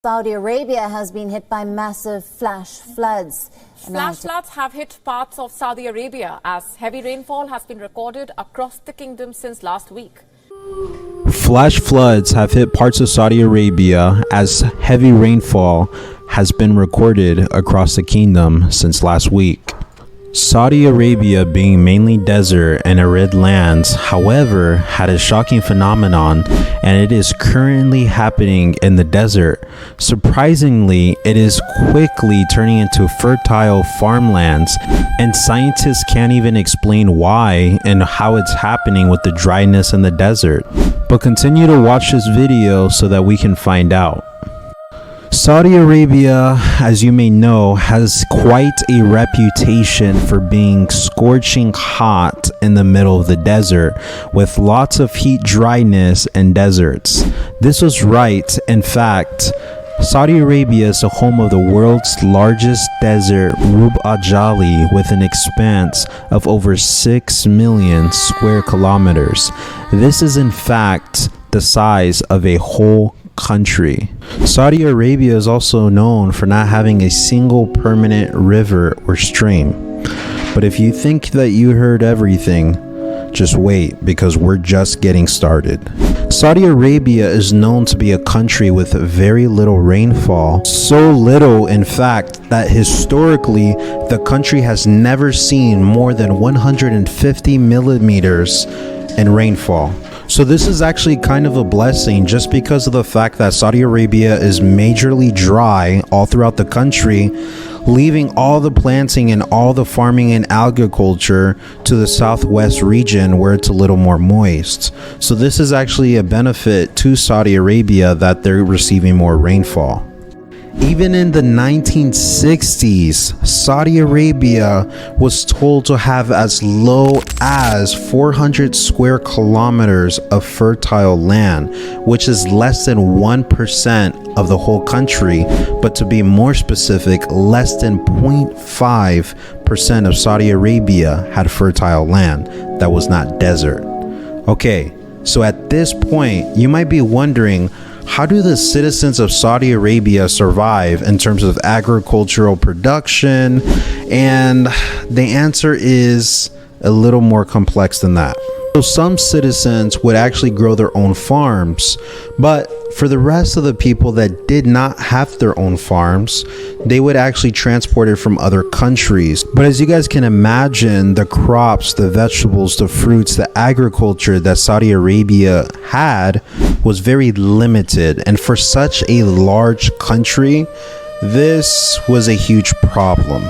Saudi Arabia has been hit by massive flash floods. Flash floods have hit parts of Saudi Arabia as heavy rainfall has been recorded across the kingdom since last week. Flash floods have hit parts of Saudi Arabia as heavy rainfall has been recorded across the kingdom since last week. Saudi Arabia, being mainly desert and arid lands, however, had a shocking phenomenon, and it is currently happening in the desert. Surprisingly, it is quickly turning into fertile farmlands, and scientists can't even explain why and how it's happening with the dryness in the desert. But continue to watch this video so that we can find out. Saudi Arabia, as you may know, has quite a reputation for being scorching hot in the middle of the desert, with lots of heat, dryness, and deserts. This was right. In fact, Saudi Arabia is the home of the world's largest desert, Rub al Khali, with an expanse of over 6 million square kilometers. This is in fact the size of a whole country. Saudi Arabia is also known for not having a single permanent river or stream. But if you think that you heard everything, just wait, because we're just getting started. Saudi Arabia is known to be a country with very little rainfall. So little, in fact, that historically the country has never seen more than 150 millimeters in rainfall. So this is actually kind of a blessing, just because of the fact that Saudi Arabia is majorly dry all throughout the country, leaving all the planting and all the farming and agriculture to the southwest region where it's a little more moist. So this is actually a benefit to Saudi Arabia that they're receiving more rainfall. Even in the 1960s, Saudi Arabia was told to have as low as 400 square kilometers of fertile land, which is less than 1% of the whole country, but to be more specific, less than 0.5% of Saudi Arabia had fertile land that was not desert. Okay, so at this point, you might be wondering, how do the citizens of Saudi Arabia survive in terms of agricultural production? And the answer is a little more complex than that. So some citizens would actually grow their own farms, but for the rest of the people that did not have their own farms, they would actually transport it from other countries. But as you guys can imagine, the crops, the vegetables, the fruits, the agriculture that Saudi Arabia had was very limited. And for such a large country, this was a huge problem.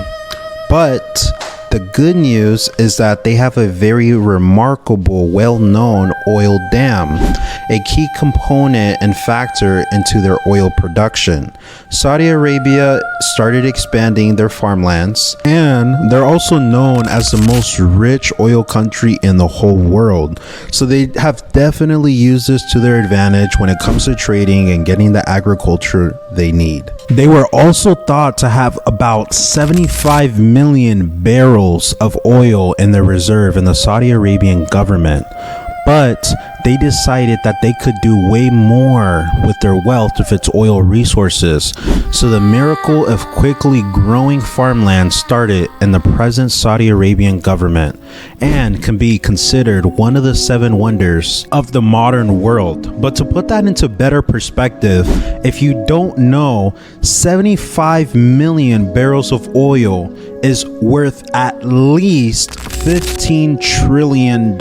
But the good news is that they have a very remarkable, well-known oil dam, a key component and factor into their oil production. Saudi Arabia started expanding their farmlands, and they're also known as the most rich oil country in the whole world. So they have definitely used this to their advantage when it comes to trading and getting the agriculture they need. They were also thought to have about 75 million barrels of oil in their reserve in the Saudi Arabian government, but they decided that they could do way more with their wealth with its oil resources. So the miracle of quickly growing farmland started in the present Saudi Arabian government and can be considered one of the 7 wonders of the modern world. But to put that into better perspective, if you don't know, 75 million barrels of oil is worth at least $15 trillion.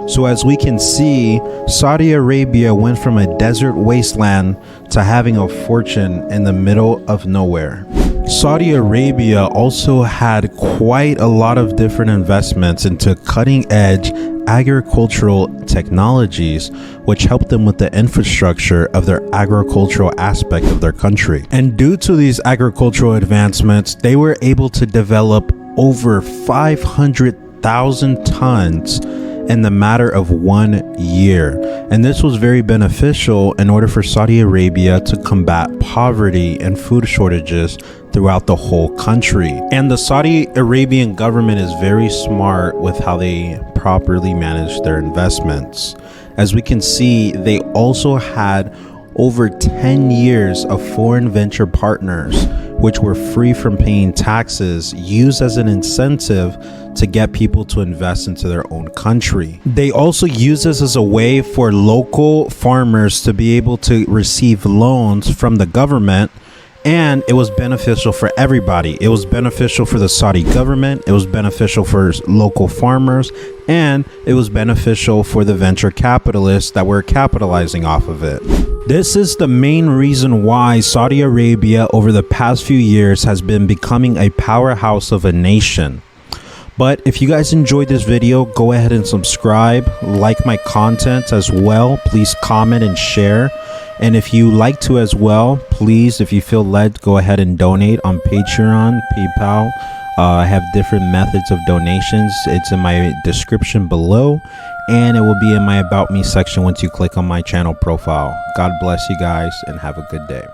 So as we can see, Saudi Arabia went from a desert wasteland to having a fortune in the middle of nowhere. Saudi Arabia also had quite a lot of different investments into cutting-edge agricultural technologies, which helped them with the infrastructure of their agricultural aspect of their country. And due to these agricultural advancements, they were able to develop over 500,000 tons in the matter of 1 year. And this was very beneficial in order for Saudi Arabia to combat poverty and food shortages throughout the whole country. And the Saudi Arabian government is very smart with how they properly manage their investments. As we can see, they also had over 10 years of foreign venture partners, which were free from paying taxes, used as an incentive to get people to invest into their own country. They also use this as a way for local farmers to be able to receive loans from the government, and it was beneficial for everybody. It was beneficial for the Saudi government, it was beneficial for local farmers, and it was beneficial for the venture capitalists that were capitalizing off of it. This is the main reason why Saudi Arabia over the past few years has been becoming a powerhouse of a nation. But if you guys enjoyed this video, go ahead and subscribe, like my content as well. Please comment and share. And if you like to as well, please, if you feel led, go ahead and donate on Patreon, PayPal. I have different methods of donations. It's in my description below, and it will be in my About Me section once you click on my channel profile. God bless you guys and have a good day.